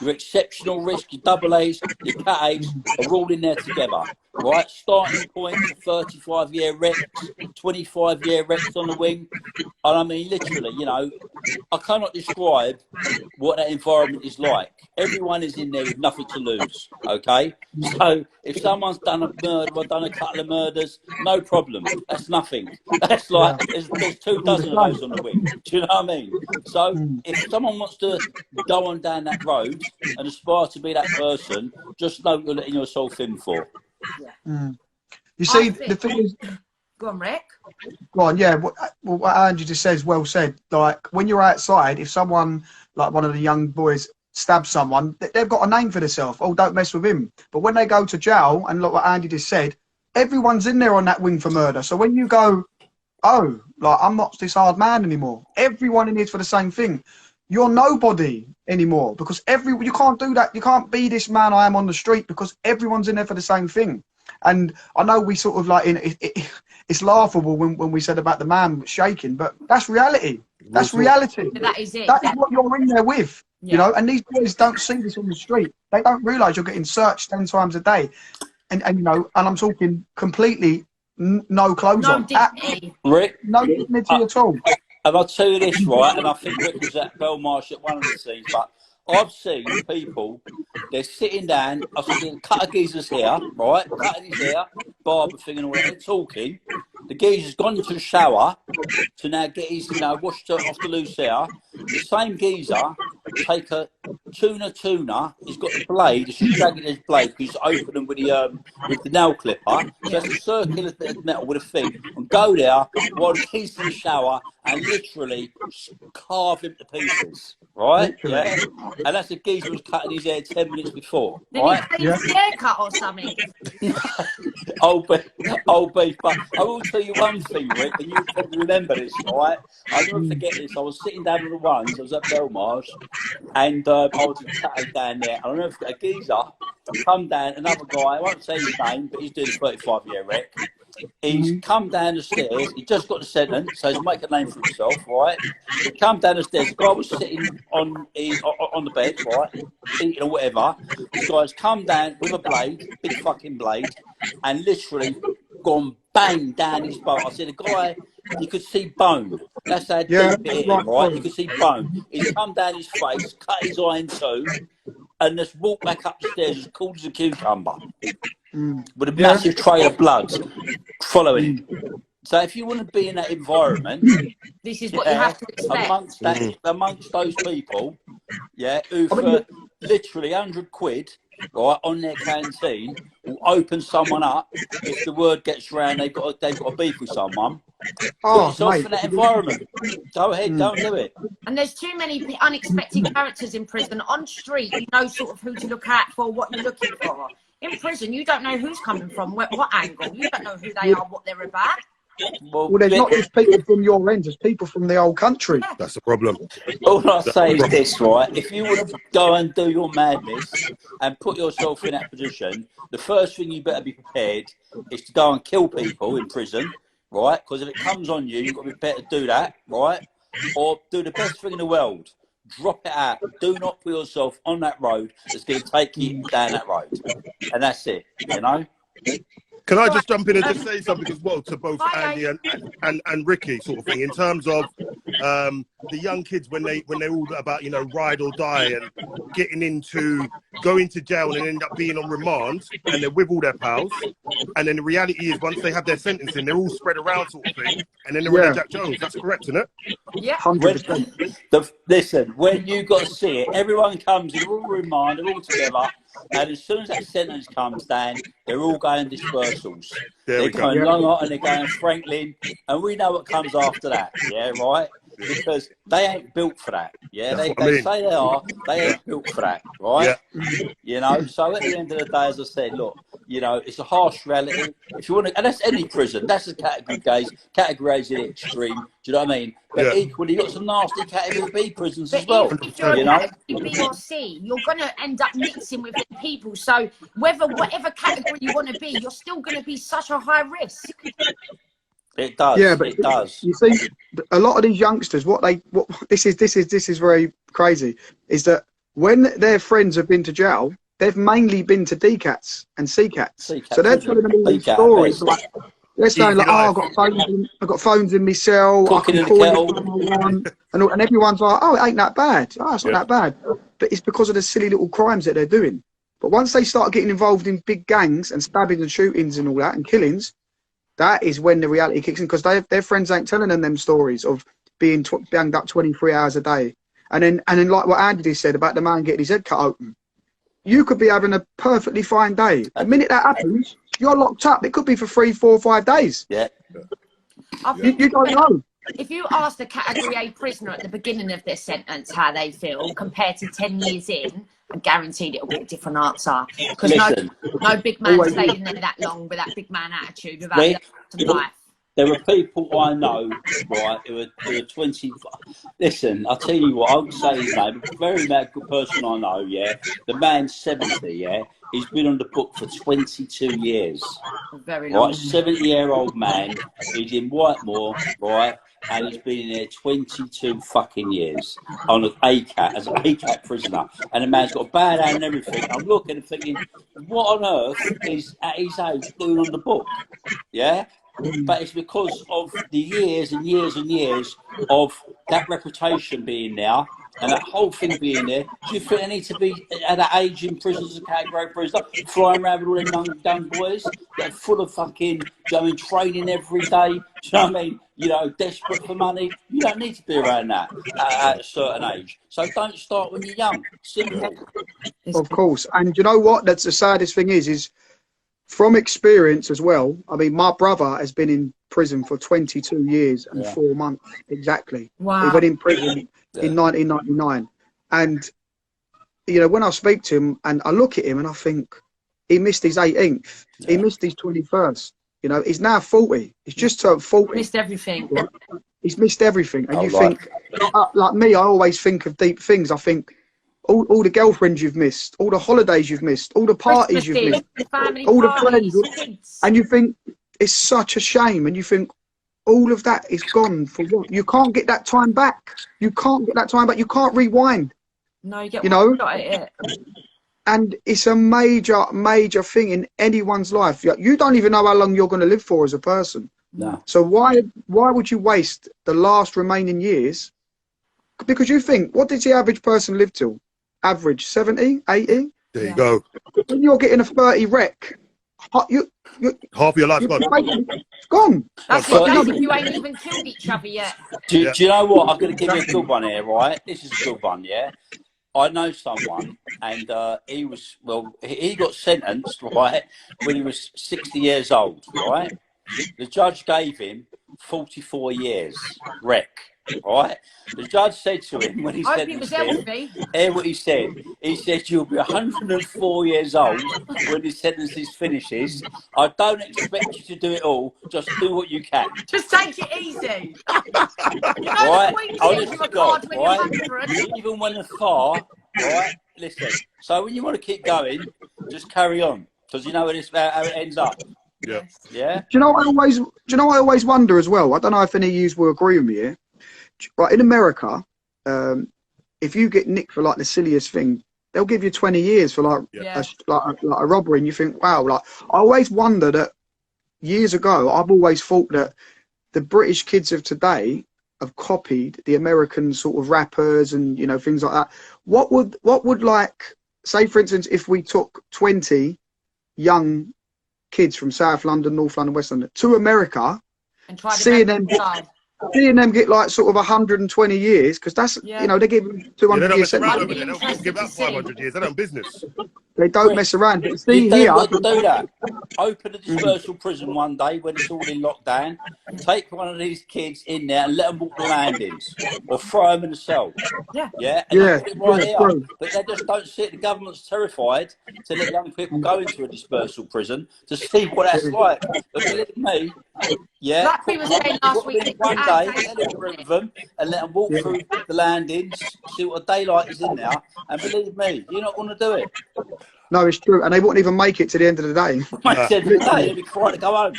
your exceptional risk, your double A's, your Cat A's are all in there together, right? Starting point for 35-year recs, 25-year recs on the wing. And I mean, literally, you know, I cannot describe what that environment is like. Everyone is in there with nothing to lose, okay? So if someone's done a murder or done a couple of murders, no problem. That's nothing. That's like, there's 2 dozen of those on the wing. Do you know what I mean? So if someone wants to go on down that road and aspire to be that person, just know what you're letting yourself in for. You see, the thing is... Go on, Rick. Go on, yeah. What Andrew just says, well said. Like, when you're outside, if someone, like one of the young boys, stabs someone, they've got a name for themselves. Oh, don't mess with him. But when they go to jail, and look what Andy just said, everyone's in there on that wing for murder. So when you go, oh, like, I'm not this hard man anymore. Everyone in here is for the same thing. You're nobody anymore, because you can't do that. You can't be this man I am on the street, because everyone's in there for the same thing. And I know we sort of like, it's laughable when we said about the man shaking, but that's reality. That's reality. That is it. That is what you're in there with, you know. And these boys don't see this on the street. They don't realise you're getting searched 10 times a day, and you know. And I'm talking completely no clothes on, Rick, no dignity at all. And I'll tell you this, right, and I think Rick was at Belmarsh at one of the scenes, but I've seen people, they're sitting down, I've seen a cut of geezers here, right, cutting his hair, barber thing and all that, they're talking. The geezer's gone into the shower to now get his, you know, washed off the loose hair. The same geezer take a tuna, he's got the blade, it's just dragging his blade, because he's open them with the nail clipper. So that's a circular bit of metal with a thing. And go there while he's in the shower and literally carve him to pieces. Right? Yeah. And that's a geezer who was cutting his hair 10 minutes before. Right? Did he get his haircut or something? Old beef. But I will tell you one thing, Rick, and you probably remember this, right? I'll never forget this. I was sitting down on the ones, I was at Belmarsh, and I was in Saturday down there, and I'll never forget a geezer come down, another guy, I won't say his name, but he's doing a 35-year rec. He's come down the stairs, he just got the sentence, so he's making a name for himself, right? He come down the stairs, the guy was sitting on the bed, right, eating or whatever. The guy's come down with a blade, big fucking blade, and literally gone bang down his bone. I said, the guy, you could see bone. That's how deep it is, right? You could see bone. He's come down his face, cut his eye in two, and just walked back up the stairs as cool as a cucumber. With a massive trail of blood following him. So if you want to be in that environment, this is what you have to expect. Amongst those people, yeah, who for literally 100 quid, right, on their canteen, will open someone up if the word gets round they've got a beef with someone. Put yourself in that environment. Go ahead, don't do it. And there's too many unexpected characters in prison. On street, you know sort of who to look out for, what you're looking for. In prison, you don't know who's coming from, what angle. You don't know who they are, what they're about. Well, there's not just people from your end, there's people from the whole country. That's the problem. All I say is this, right? If you want to go and do your madness and put yourself in that position, the first thing you better be prepared is to go and kill people in prison, right? Because if it comes on you, you've got to be prepared to do that, right? Or do the best thing in the world. Drop it out. Do not put yourself on that road that's going to take you down that road. And that's it, you know? Can I just jump in and just say something as well to both Hi, Andy and Ricky, sort of thing, in terms of the young kids when they all about, you know, ride or die and getting into going to jail and end up being on remand and they're with all their pals, and then the reality is once they have their sentencing they're all spread around, sort of thing, and then they're in a Jack Jones. That's correct, isn't it? Yeah. 100%. Listen, when you got to see it, everyone comes in all remand, they're all together, and as soon as that sentence comes down, they're all going dispersals. They're going Long and they're going Franklin, and we know what comes after that. Yeah, right. Because they ain't built for that. Yeah, they say they are. They ain't built for that, right? Yeah. You know. So at the end of the day, as I said, look, you know, it's a harsh reality. If you want to, and that's any prison. That's the category guys. Category A is the extreme. Do you know what I mean? But equally, you've got some nasty category B prisons as well. If you're a category B or C, you're going to end up mixing with the people. So whatever category you want to be, you're still going to be such a high risk. It does. Yeah, but it does. You see, a lot of these youngsters, this is very crazy, is that when their friends have been to jail, they've mainly been to DCATs and CCATs. So they're telling them all these stories. Like, they're saying, like, oh, I've got phones in my cell, cooking I can call and everyone's like, oh, it ain't that bad. Oh, it's not that bad. But it's because of the silly little crimes that they're doing. But once they start getting involved in big gangs and stabbings and shootings and all that and killings, that is when the reality kicks in, because their friends ain't telling them stories of being banged up 23 hours a day. And then like what Andy just said about the man getting his head cut open. You could be having a perfectly fine day. The minute that happens, you're locked up. It could be for 3, 4, 5 days. Yeah. You don't know. If you ask the category A prisoner at the beginning of their sentence how they feel compared to 10 years in, I'm guaranteed it'll get a different answer. Because no big man staying there that long with that big man attitude without life. There are people I know, right, who are 20. Listen, I'll tell you what, I would say his name, a very good person I know, yeah. The man's 70, yeah. He's been on the book for 22 years. Very long. Right, 70-year-old man. He's in Whitemore, right, and he's been in there 22 fucking years on an ACAT, as an ACAT prisoner. And the man's got a bad hand and everything. I'm looking and thinking, what on earth is, at his age, doing on the book? Yeah? But it's because of the years and years and years of that reputation being there and that whole thing being there. Do you think they need to be at that age in prisons as a category prisoner, flying around with all them young boys that are full of fucking training every day? Do you know what I mean? You know, desperate for money. You don't need to be around that at a certain age. So don't start when you're young. Simple. Of course. And you know what? That's the saddest thing is from experience as well. I mean, my brother has been in prison for 22 years and 4 months exactly. Wow. He went in prison in 1999. And, you know, when I speak to him and I look at him and I think he missed his 18th. He missed his 21st. You know, he's now 40. He's just turned 40. Missed everything. He's missed everything. And you think, like me, I always think of deep things. I think, all the girlfriends you've missed, all the holidays you've missed, all the parties you've missed, all the friends, and you think it's such a shame, and you think all of that is gone for what? You can't get that time back. You can't get that time back. You can't rewind. No, you get and it's a major thing in anyone's life. You don't even know how long you're going to live for as a person. No. So why would you waste the last remaining years? Because you think, what did the average person live till? Average 70, 80? There you go. When you're getting a 30 wreck, half your life's gone. It's gone. That's if you ain't even killed each other yet. Do you know what? I'm going to give you a good one here, right? This is a good one, yeah? I know someone, and he got sentenced, right, when he was 60 years old, right? The judge gave him 44 years, wreck. Right, the judge said to him when he sentenced him, hear what he said. He said, "You'll be 104 years old when the sentence finishes. I don't expect you to do it all. Just do what you can. Just take it easy." Right, honest to God, right? Even when the far, right? Listen. So when you want to keep going, just carry on, because you know how it ends up. Yeah. Yeah. Do you know I always wonder as well? I don't know if any of you will agree with me here. Right, in America, if you get nicked for like the silliest thing, they'll give you 20 years for like Yeah. a robbery, and you think, wow. Like I always wonder that years ago, I've always thought that the British kids of today have copied the American sort of rappers and, you know, things like that. What would like, say for instance, if we took 20 young kids from South London, North London, West London to America, And try to seeing make them get like sort of 120 years, because that's, you know, they give them Yeah, they 200 don't years mess around sentence. over there. They'll give out 500 years. They don't business. They don't mess around. But You see do, here, do that. Open a dispersal prison one day when it's all in lockdown. Take one of these kids in there and let them walk the landings, or throw them in the cell. Yeah. Yeah, and yeah, you put it right here. true. But they just don't see it. The government's terrified to let young people go into a dispersal prison to see what that's like. But believe me, yeah, Like we were saying last put them in week, one day, get a little group of them, and let them walk through the landings, see what the daylight is in there. And believe me, you're not going to do it. No, it's true, and they won't even make it to the end of the day. At the end of the day, they'll be crying to go home.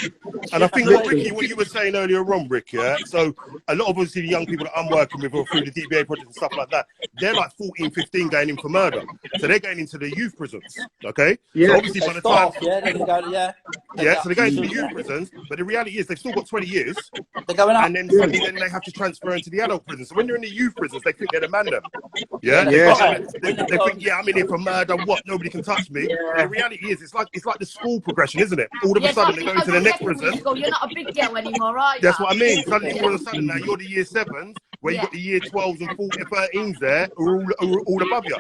And I think what Ricky, what you were saying earlier on, Rick, yeah. So a lot of obviously the young people that I'm working with or through the DBA project and stuff like that, they're like 14, 15 going in for murder. So they're going into the youth prisons. Okay. Yeah. So obviously by the time they can go. yeah, so they're going to the youth prisons, but the reality is they've still got 20 years. They're going up. And then suddenly then they have to transfer into the adult prison. So when you're in the youth prisons, they think they're the man them. Yeah. Yeah. They think, yeah, I'm in here for murder. What? Nobody can touch me. But the reality is, it's like the school progression, isn't it? All of a sudden they go into the next prison. You're not a big girl anymore, are you? That's what I mean. Suddenly, all of a sudden, now you're the year 7s, where you've got the year 12s and 13s there, all above you.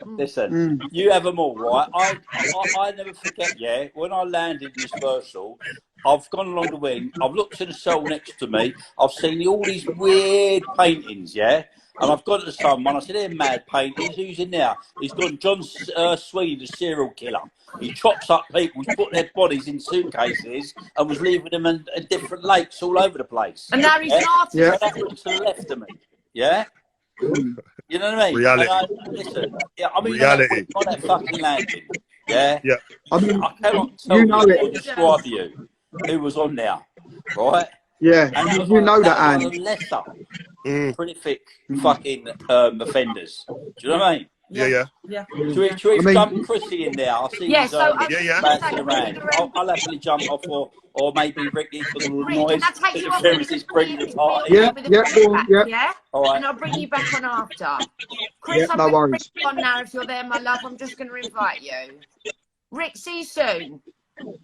Listen, you have them all, right? I never forget, yeah, when I landed in dispersal, I've gone along the wing, I've looked to the cell next to me, I've seen all these weird paintings, yeah? And I've gone to someone, I said, they're mad paintings, who's in there? He's gone, John Sweeney, the serial killer. He chops up people, he's put their bodies in suitcases and was leaving them in different lakes all over the place. And now he's an artist. Yeah. So that was to the left of me, yeah? You know what I mean? Reality. Listen, yeah, I mean, Reality. on that fucking landing, yeah? Yeah. I mean, I cannot tell you know you it. or describe you who was on there, right? Yeah, And you know that, that Anne. was lesser, pretty thick fucking offenders. Do you know what I mean? Yeah. Should we jump Chrissy in there? I'll see Yeah, so bouncing around. I'll happily jump off, or maybe Ricky for the noise. Can I take you off Appearances bring the party. Yeah. All right. And I'll bring you back on after. Chris, I'm no going to bring worries. you on now if you're there, my love. I'm just going to invite you. Rick, see you soon.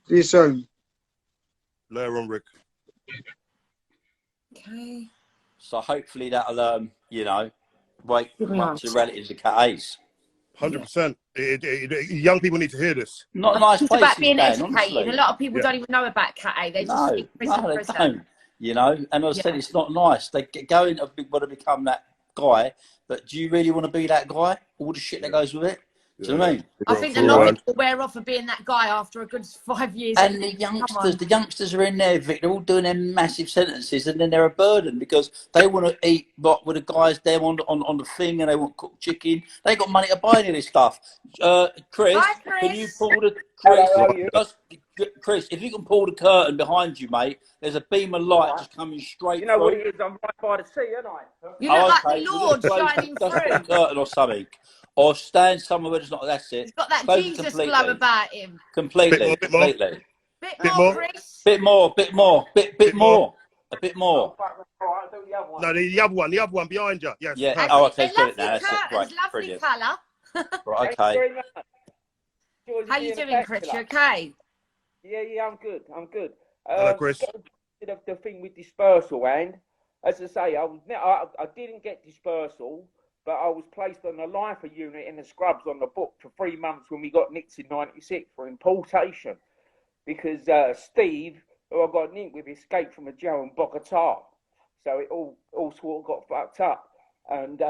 See you soon. Later on, Rick. Okay. So hopefully that'll, you know, wake Good up to the relatives of Cat Ace. 100%. Young people need to hear this. Not a nice It's place. about being Dan, educated. honestly. A lot of people don't even know about Cat A. They just think prison, they prison. don't. You know, and as I said, it's not nice. They go in and want to become that guy, but do you really want to be that guy? All the shit that goes with it. Do you know what I mean? I think the logic will wear off of being that guy after a good 5 years. And the youngsters are in there, Vic. They're all doing their massive sentences, and then they're a burden because they want to eat what with the guys there on the thing, and they want cooked chicken. They got money to buy any of this stuff. Chris, Hi, Chris. can you pull the Chris? If you can pull the curtain behind you, mate, there's a beam of light just coming straight. You know through. what it is? I'm right by the sea, aren't I? You look like the Lord shining Just through. a curtain or something. Or stand somewhere where it's not. That's it. He's got that Close Jesus completely. glow about him. Completely. Bit more. Completely. Bit more, Chris. Bit more. Bit more. A bit more. Right, I'll do the other one. No, the other one behind you. Yes. Yeah. perfect. Oh, okay. They're Got it now. lovely That's it. Right. curtains, lovely Brilliant. colour. Right. Thank you Okay. very much. George, How you being a doing, Chris? bachelor. You okay? Yeah, I'm good. Hello, Chris. The thing with dispersal, and as I say, I didn't get dispersal, but I was placed on the lifer unit in the scrubs on the book for 3 months when we got nicked in '96 for importation, because Steve, who I got nicked with, escaped from a jail in Bogota, so it all sort of got fucked up. And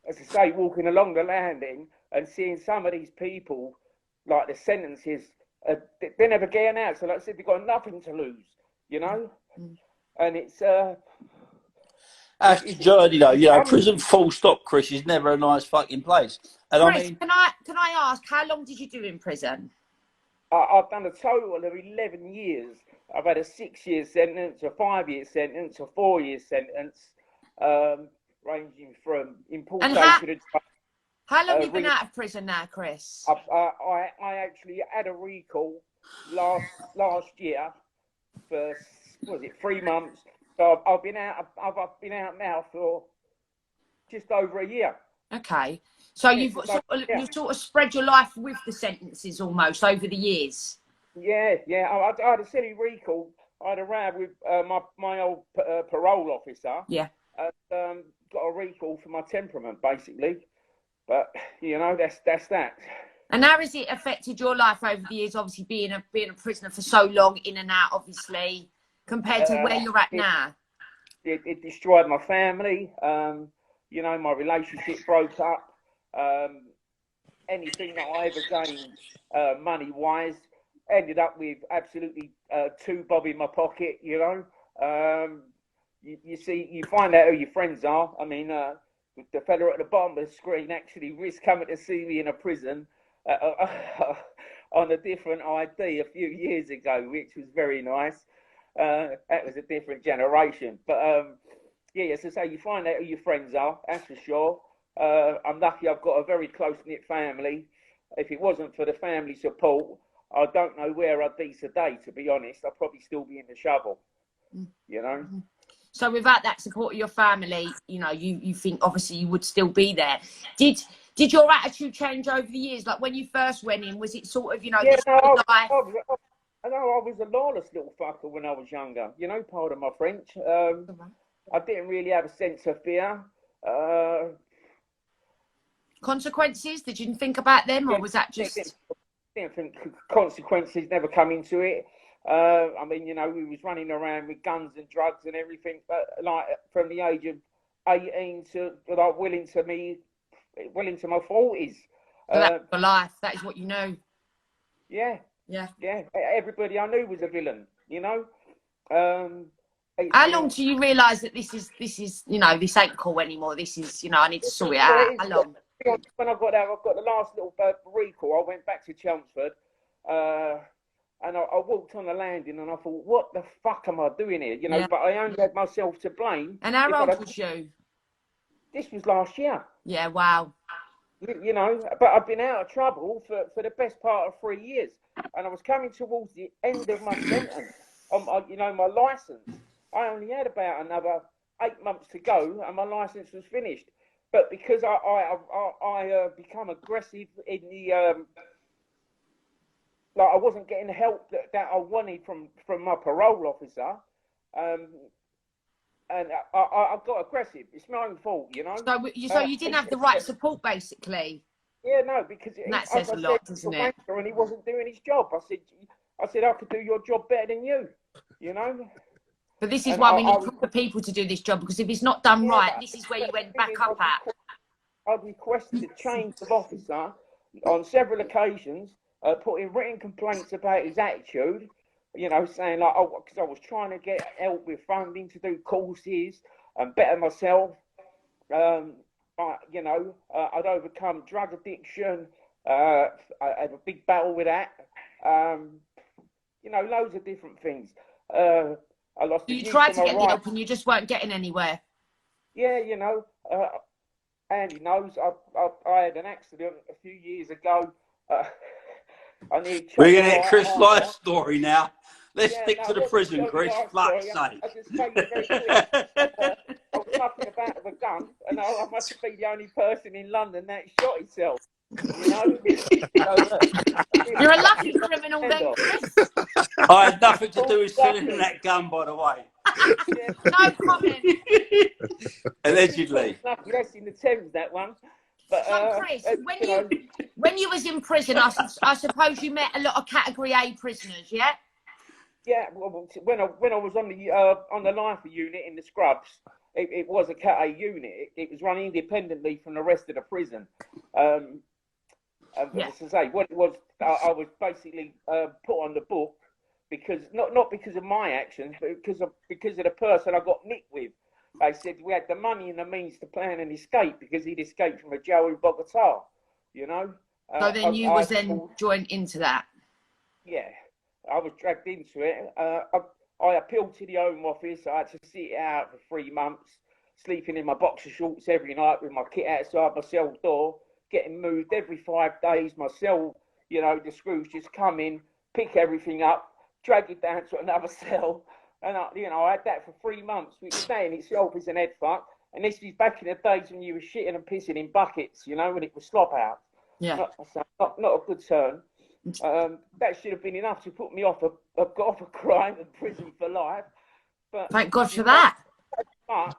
as I say, walking along the landing and seeing some of these people, like the sentences, they're never getting out. So like I said, they've got nothing to lose, you know. And it's That's the journey, though. You know, prison full stop, Chris, is never a nice fucking place. And Chris, I mean, can I ask, how long did you do in prison? I've done a total of 11 years. I've had a 6-year sentence, a 5-year sentence, a 4-year sentence, ranging from importation. How long have you been out of prison now, Chris? I actually had a recall last year for, what was it, 3 months. So I've been out. I've been out now for just over a year. Okay, so you've sort of spread your life with the sentences almost over the years. Yeah. I had a silly recall. I had a row with my old parole officer. Yeah. And got a recall for my temperament, basically. But you know, that's that. And how has it affected your life over the years? Obviously, being a prisoner for so long, in and out, obviously, compared to where you're at now. It destroyed my family. You know, my relationship broke up. Anything that I ever gained money-wise ended up with absolutely 2 bob in my pocket. You know, you see, you find out who your friends are. I mean, the fella at the bottom of the screen actually risked coming to see me in a prison on a different ID a few years ago, which was very nice. That was a different generation. But yeah, as I say, you find out who your friends are, that's for sure. I'm lucky I've got a very close-knit family. If it wasn't for the family support, I don't know where I'd be today, to be honest. I'd probably still be in the shovel, you know? So without that support of your family, you know, you think obviously you would still be there. Did your attitude change over the years? Like when you first went in, was it sort of, you know, yeah, no, life? I was a lawless little fucker when I was younger. You know, pardon my French. I didn't really have a sense of fear. Consequences? Did you think about them, or was that just? Didn't think consequences never come into it. I mean, you know, we was running around with guns and drugs and everything, but like from the age of 18 to like well into my 40s. So that's for life. That is what you know. Yeah. Everybody I knew was a villain, you know. How long do you realise that this is, you know, this ain't cool anymore? This is, you know, I need to sort it out. How long? When I got out, I got the last little recall. I went back to Chelmsford, and I walked on the landing, and I thought, "What the fuck am I doing here?" You know, but I only had myself to blame. And how old was you? This was last year. Yeah, wow. You know, but I've been out of trouble for the best part of 3 years, and I was coming towards the end of my sentence. You know, my license. I only had about another 8 months to go, and my license was finished. But because I become aggressive in the like I wasn't getting the help that I wanted from my parole officer, and I got aggressive. It's my own fault, you know. So you didn't have the right support, basically. Yeah, no, because that says a lot, doesn't it? And he wasn't doing his job. I said I could do your job better than you, you know. But this is why we need proper people to do this job, because if it's not done right, this is where you end back up at. I've requested a change of officer on several occasions, putting written complaints about his attitude, you know, saying like, oh, because I was trying to get help with funding to do courses and better myself. You know, I'd overcome drug addiction. I had a big battle with that. You know, loads of different things. I lost. You tried to get the help and you just weren't getting anywhere. Yeah, you know, Andy knows. I had an accident a few years ago. We're going to get Chris' life story now. Let's stick to the prison, Chris. Fuck's sake. I just say it very quick. I was fucking about with a gun, and I must be the only person in London that shot himself. You know? You're a lucky criminal, then, Chris. I had nothing to do with selling that gun, by the way. No comment. Allegedly. Less in the Thames, that one. But, so, Chris, when you was in prison, I suppose you met a lot of Category A prisoners, yeah? Yeah, well, when I was on the lifer unit in the Scrubs, it was a Cat A unit. It was run independently from the rest of the prison. As I say, what it was, I was basically put on the book because not because of my actions, but because of the person I got nicked with. They said we had the money and the means to plan an escape because he'd escaped from a jail in Bogota. You know. So then you was joined into that. Yeah, I was dragged into it. I appealed to the Home Office. I had to sit it out for 3 months, sleeping in my boxer shorts every night with my kit outside my cell door. getting moved every 5 days. My cell, you know, the screws just come in, pick everything up, drag it down to another cell. And, I had that for 3 months, which that in itself is an head fuck. And this is back in the days when you were shitting and pissing in buckets, you know, when it was slop out. Yeah. Not a good turn. That should have been enough to put me off a crime and prison for life. But thank God for that. But,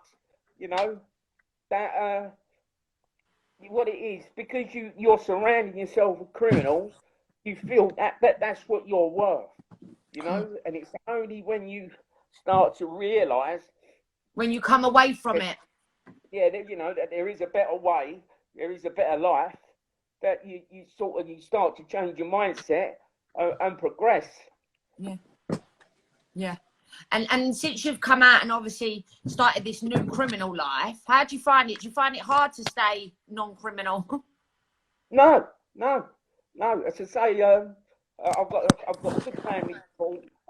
you know, that what it is, because you're surrounding yourself with criminals, you feel that's what you're worth, you know. And it's only when you start to realise, when you come away from it, that, you know, that there is a better way, there is a better life, that you start to change your mindset and progress. Yeah. And since you've come out and obviously started this new criminal life, how do you find it? Do you find it hard to stay non-criminal? No. As I say, I've got a good family.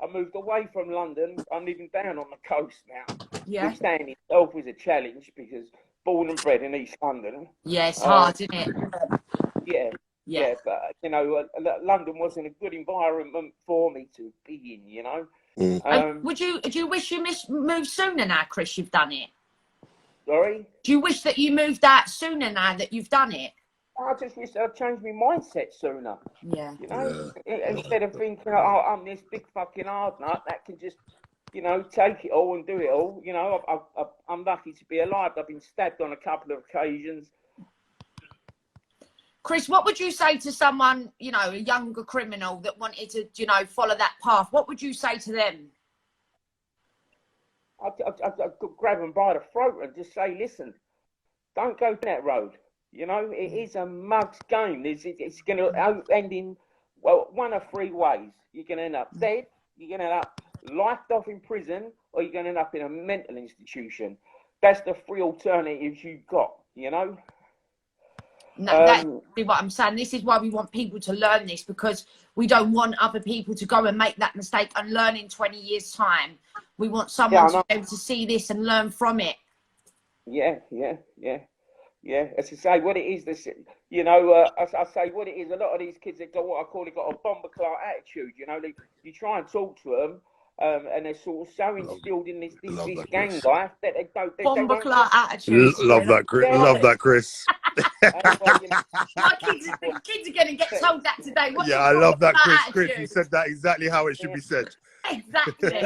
I moved away from London. I'm living down on the coast now. Yeah. Which in itself was a challenge, because born and bred in East London. Yeah, it's hard, isn't it? Yeah, but you know, London wasn't a good environment for me to be in, you know. Do you wish you moved sooner now, Chris, you've done it? Sorry? Do you wish that you moved out sooner now that you've done it? I just wish I'd changed my mindset sooner. Yeah. You know, instead of thinking, oh, I'm this big fucking hard nut that can just, you know, take it all and do it all. You know, I'm lucky to be alive. I've been stabbed on a couple of occasions. Chris, what would you say to someone, you know, a younger criminal that wanted to, you know, follow that path? What would you say to them? I'd grab them by the throat and just say, listen, don't go down that road. You know, it is a mug's game. It's going to end in, well, one of three ways. You're going to end up dead, you're going to end up lifed off in prison, or you're going to end up in a mental institution. That's the three alternatives you've got, you know? No, that's what I'm saying. This is why we want people to learn this, because we don't want other people to go and make that mistake and learn in 20 years' time. We want someone to be able to see this and learn from it. Yeah. As I say, what it is, this, you know, I say what it is. A lot of these kids that got what I call got a bomber clock attitude. You know, you try and talk to them, and they're sort of so instilled in this gang life that they don't. Bomber clock attitude. Love that, Chris. Yeah. Love that, Chris. Well, you know, My kids are going to get told that today. What's I love that, Chris. attitude? Chris, you said that exactly how it should be said. Exactly.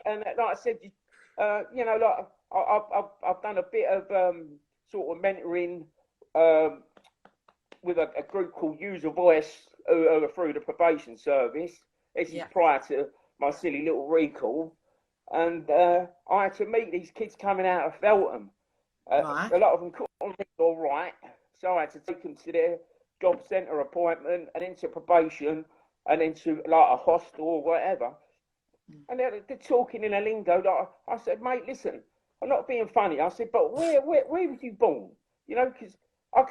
And like I said, you know, like I've done a bit of sort of mentoring with a group called Use a Voice through the probation service. This is prior to my silly little recall, and I had to meet these kids coming out of Feltham. A lot of them couldn't read or write, so I had to take them to their job centre appointment, and then to probation, and then to like a hostel or whatever. And they're talking in a lingo. Like, I said, mate, listen, I'm not being funny. I said, but where were you born? You know, because I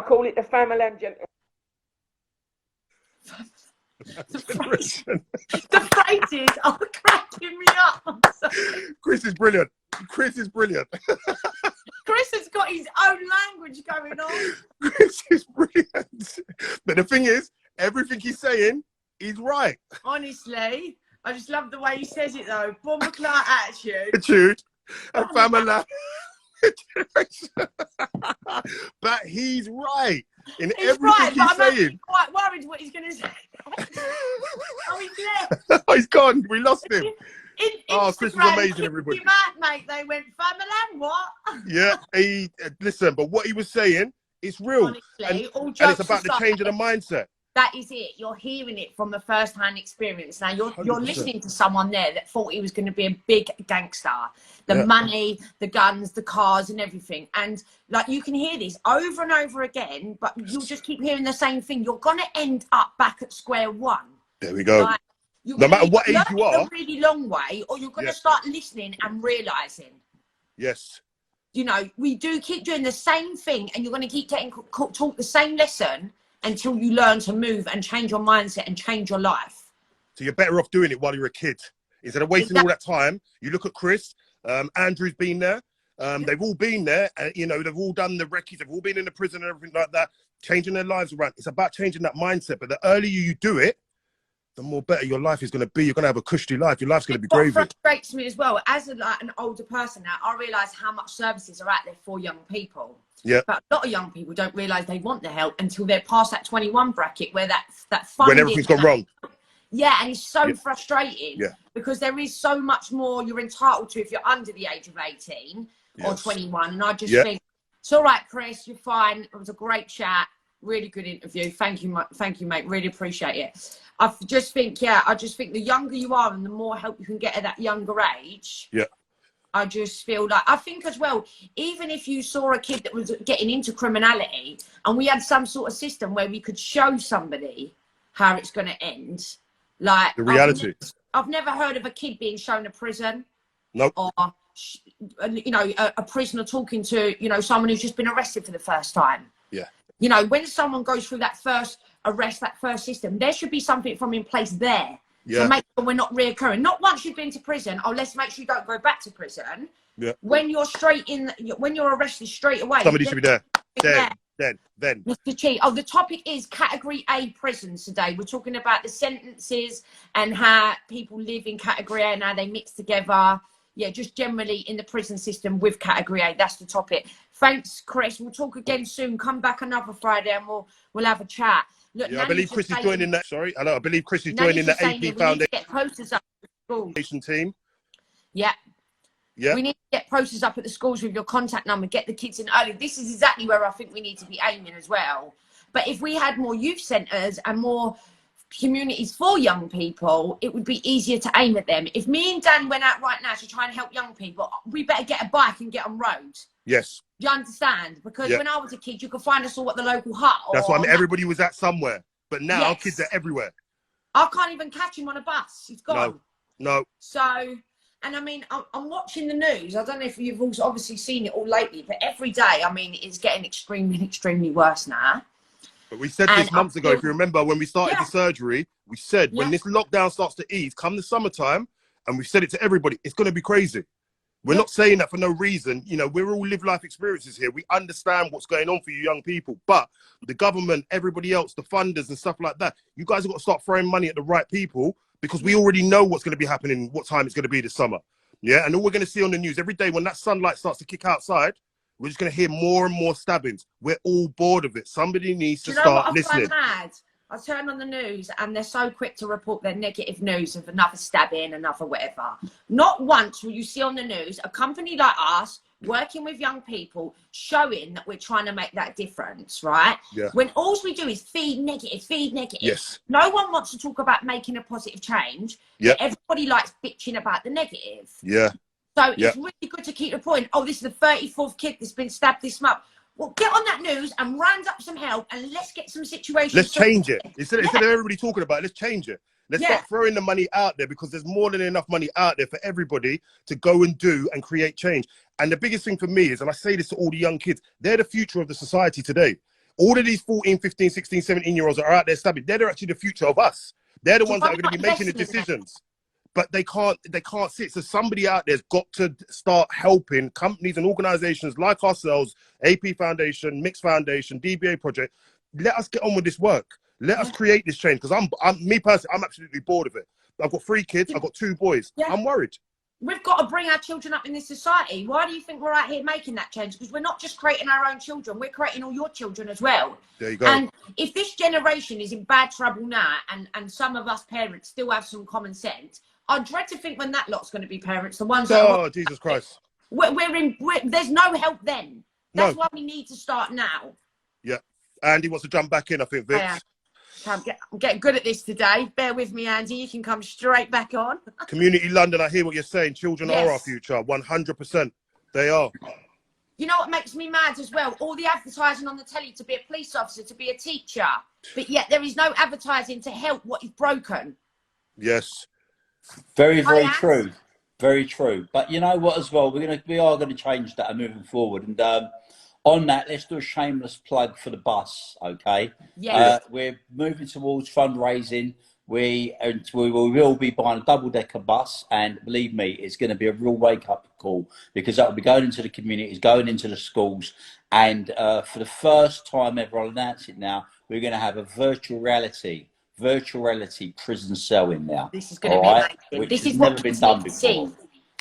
call it the family gentleman. The phrases are cracking me up. Chris is brilliant. Chris has got his own language going on. Chris is brilliant. But the thing is, everything he's saying, he's right. Honestly, I just love the way he says it though. Bomber clock attitude. And family. But he's right in everything he's saying. I'm quite worried what he's going to say. Oh, he's left. Oh, he's gone. We lost him. Chris is amazing, everybody. Mate, they went, Famalan, what? Yeah, listen, but what he was saying, it's real. Honestly, and it's about the change of the mindset. That is it. You're hearing it from a first-hand experience. Now, you're listening to someone there that thought he was going to be a big gangster. The money, the guns, the cars and everything. And, like, you can hear this over and over again, but you'll just keep hearing the same thing. You're going to end up back at square one. There we go. Like, no matter what age you are. A really long way, or you're going to start listening and realising. Yes. You know, we do keep doing the same thing, and you're going to keep getting taught the same lesson until you learn to move and change your mindset and change your life. So you're better off doing it while you're a kid. Instead of wasting all that time, you look at Chris, Andrew's been there, They've all been there, you know, they've all done the recce, they've all been in the prison and everything like that, changing their lives around. It's about changing that mindset. But the earlier you do it, the more better your life is going to be. You're going to have a cushy life. Your life's going to be gravy. What frustrates me as well, as an older person now, I realise how much services are out there for young people. Yeah. But a lot of young people don't realise they want the help until they're past that 21 bracket where that funding... When everything's gone wrong. Yeah, and it's so frustrating because there is so much more you're entitled to if you're under the age of 18 or 21. And I just think, it's all right, Chris, you're fine. It was a great chat. Really good interview. Thank you, mate. Really appreciate it. I just think the younger you are and the more help you can get at that younger age. Yeah. I just feel like, I think as well, even if you saw a kid that was getting into criminality and we had some sort of system where we could show somebody how it's going to end, like the reality. I've never heard of a kid being shown a prison. Nope. Or, you know, a prisoner talking to, you know, someone who's just been arrested for the first time. Yeah. You know, when someone goes through that first arrest, that first system, there should be something from in place there to make sure we're not reoccurring. Not once you've been to prison, oh, let's make sure you don't go back to prison. Yeah. When you're when you're arrested straight away. Somebody should be there. Then. Mr. Chi, oh, the topic is Category A prisons today. We're talking about the sentences and how people live in Category A and how they mix together. Yeah, just generally in the prison system with Category A. That's the topic. Thanks, Chris. We'll talk again soon. Come back another Friday and we'll have a chat. Look, I believe Chris is joining that. Sorry, I believe Chris is joining the AP Foundation. Get posters up at the schools. Team. Yeah. Yeah. We need to get posters up at the schools with your contact number. Get the kids in early. This is exactly where I think we need to be aiming as well. But if we had more youth centres and more communities for young people, it would be easier to aim at them. If me and Dan went out right now to try and help young people, we better get a bike and get on road. Yes. Do you understand? Because when I was a kid, you could find us all at the local hut. That's why everybody was at somewhere. But now our kids are everywhere. I can't even catch him on a bus. He's gone. No. So, and I mean, I'm watching the news. I don't know if you've also obviously seen it all lately, but every day, I mean, it's getting extremely, extremely worse now. But we said this months ago, if you remember, when we started the surgery, we said when this lockdown starts to ease, come the summertime, and we said it to everybody, it's going to be crazy. We're not saying that for no reason. You know, we're all live life experiences here. We understand what's going on for you young people. But the government, everybody else, the funders and stuff like that, you guys have got to start throwing money at the right people because we already know what's going to be happening, what time it's going to be this summer. Yeah, and all we're going to see on the news every day when that sunlight starts to kick outside, we're just going to hear more and more stabbings. We're all bored of it. Somebody needs to start listening. I turn on the news and they're so quick to report their negative news of another stabbing, another whatever. Not once will you see on the news a company like us working with young people showing that we're trying to make that difference, right? Yeah. When all we do is feed negative. Yes. No one wants to talk about making a positive change. Yeah. Everybody likes bitching about the negative. Yeah. So it's really good to keep the point. Oh, this is the 34th kid that's been stabbed this month. Well, get on that news and round up some help and let's get some situations. Let's change it. Instead of everybody talking about it, let's change it. Let's start throwing the money out there because there's more than enough money out there for everybody to go and do and create change. And the biggest thing for me is, and I say this to all the young kids, they're the future of the society today. All of these 14, 15, 16, 17-year-olds are out there stabbing. They're actually the future of us. They're the ones that are going to be making the decisions. But they can't sit. So somebody out there's got to start helping companies and organizations like ourselves, AP Foundation, Mix Foundation, DBA Project. Let us get on with this work. Let us create this change. Because me personally, I'm absolutely bored of it. I've got 3 kids. I've got 2 boys. Yeah. I'm worried. We've got to bring our children up in this society. Why do you think we're out here making that change? Because we're not just creating our own children. We're creating all your children as well. There you go. And if this generation is in bad trouble now and some of us parents still have some common sense, I dread to think when that lot's going to be parents, the ones that are, Jesus Christ. There's no help then. That's why we need to start now. Yeah. Andy wants to jump back in, I think, Vic. I'm getting good at this today. Bear with me, Andy. You can come straight back on. Community London, I hear what you're saying. Children are our future, 100%. They are. You know what makes me mad as well? All the advertising on the telly to be a police officer, to be a teacher, but yet there is no advertising to help what is broken. Yes. Very, very true. Very true. But you know what as well? We are going to change that moving forward. And on that, let's do a shameless plug for the bus, okay? Yeah. We're moving towards fundraising. we will be buying a double-decker bus, and believe me, it's going to be a real wake-up call, because that will be going into the communities, going into the schools, and for the first time ever, I'll announce it now, we're going to have a virtual reality prison cell in there. This is going to be amazing. Which this has is never what been kids done need to before. see.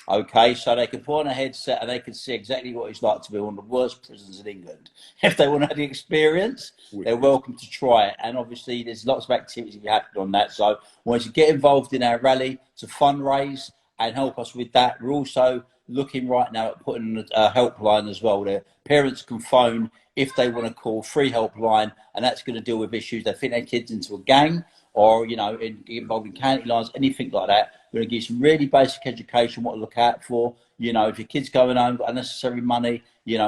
Okay, so they can put on a headset and they can see exactly what it's like to be one of the worst prisons in England. If they want to have the experience, they're welcome to try it. And obviously, there's lots of activities happening on that. So, once you get involved in our rally to fundraise and help us with that, we're also looking right now at putting a helpline as well. There, parents can phone if they want to call, free helpline, and that's going to deal with issues. They think their kids into a gang, or involved in county lines, anything like that. We're going to give some really basic education, what to look out for. If your kid's going home, got unnecessary money,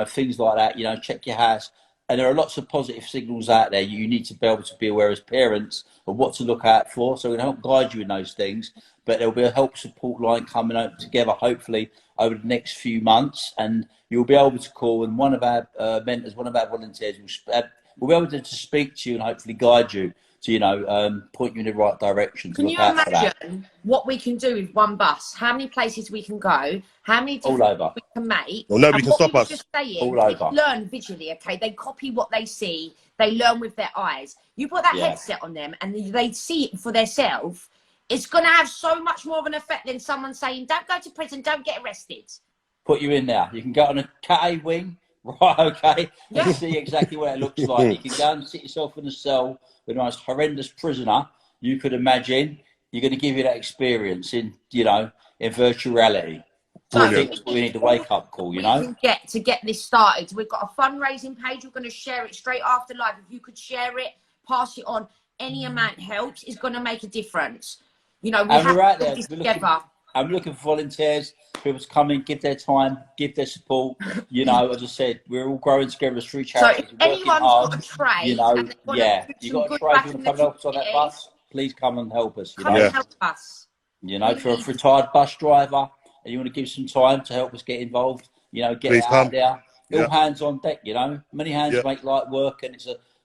things like that. Check your house. And there are lots of positive signals out there. You need to be able to be aware as parents of what to look out for. So we're going to help guide you in those things. But there'll be a help support line coming out together, hopefully, over the next few months. And you'll be able to call, and one of our mentors, one of our volunteers will be able to speak to you and hopefully guide you to, point you in the right direction. Can you imagine what we can do with one bus? How many places we can go? How many different we can make? Well, nobody can stop us. Just saying, all over. They learn visually, okay? They copy what they see. They learn with their eyes. You put that headset on them and they see it for themselves. It's going to have so much more of an effect than someone saying, don't go to prison, don't get arrested. Put you in there. You can go on a Cat A wing, right, okay, and see exactly what it looks like. You can go and sit yourself in a cell with the most horrendous prisoner you could imagine. You're going to give you that experience in virtual reality. So I think we need to wake up call, to get this started. We've got a fundraising page. We're going to share it straight after live. If you could share it, pass it on. Any amount helps. Is going to make a difference. We have to do this together. I'm looking for volunteers, people to come in, give their time, give their support. As I said, we're all growing together as three charities. So if anyone's got a trade, you got a trade, you want to come and help us on that bus, please come and help us. Come and help us. If you're a retired bus driver and you want to give some time to help us get involved, get please it come. out there. All hands on deck, Many hands make light work, and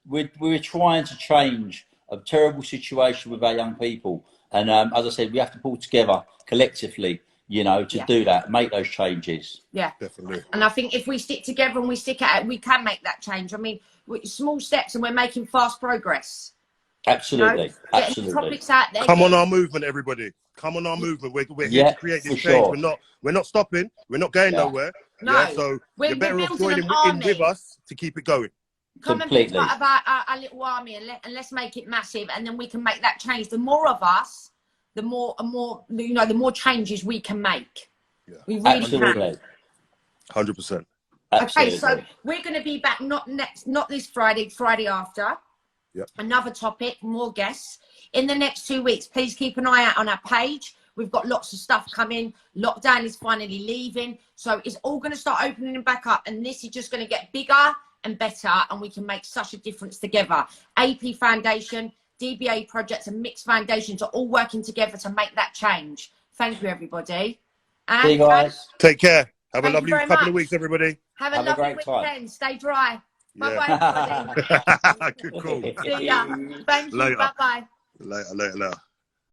we're trying to change a terrible situation with our young people. And as I said, we have to pull together collectively, to do that, make those changes. Yeah, definitely. And I think if we stick together and we stick at it, we can make that change. I mean, small steps, and we're making fast progress. Absolutely, absolutely. Topics out there. Come on our movement, everybody. Come on our movement. We're here to create this change. Sure. We're not stopping. We're not going nowhere. No. So you're better off joining in with us to keep it going. Come and be part of our little army, and let's make it massive, and then we can make that change. The more of us, the more changes we can make. Yeah. We really can. 100%. Okay, so we're going to be back not this Friday, Friday after. Yep. Another topic, more guests in the next 2 weeks. Please keep an eye out on our page. We've got lots of stuff coming. Lockdown is finally leaving, so it's all going to start opening back up, and this is just going to get bigger and better, and we can make such a difference together. AP Foundation, DBA projects, and Mixed Foundations are all working together to make that change. Thank you, everybody. And see you guys. Take care. Have a lovely couple of weeks, everybody. Have a lovely weekend. Stay dry. Bye-bye, everybody. Good call. See ya. Thank you. Bye-bye. Later.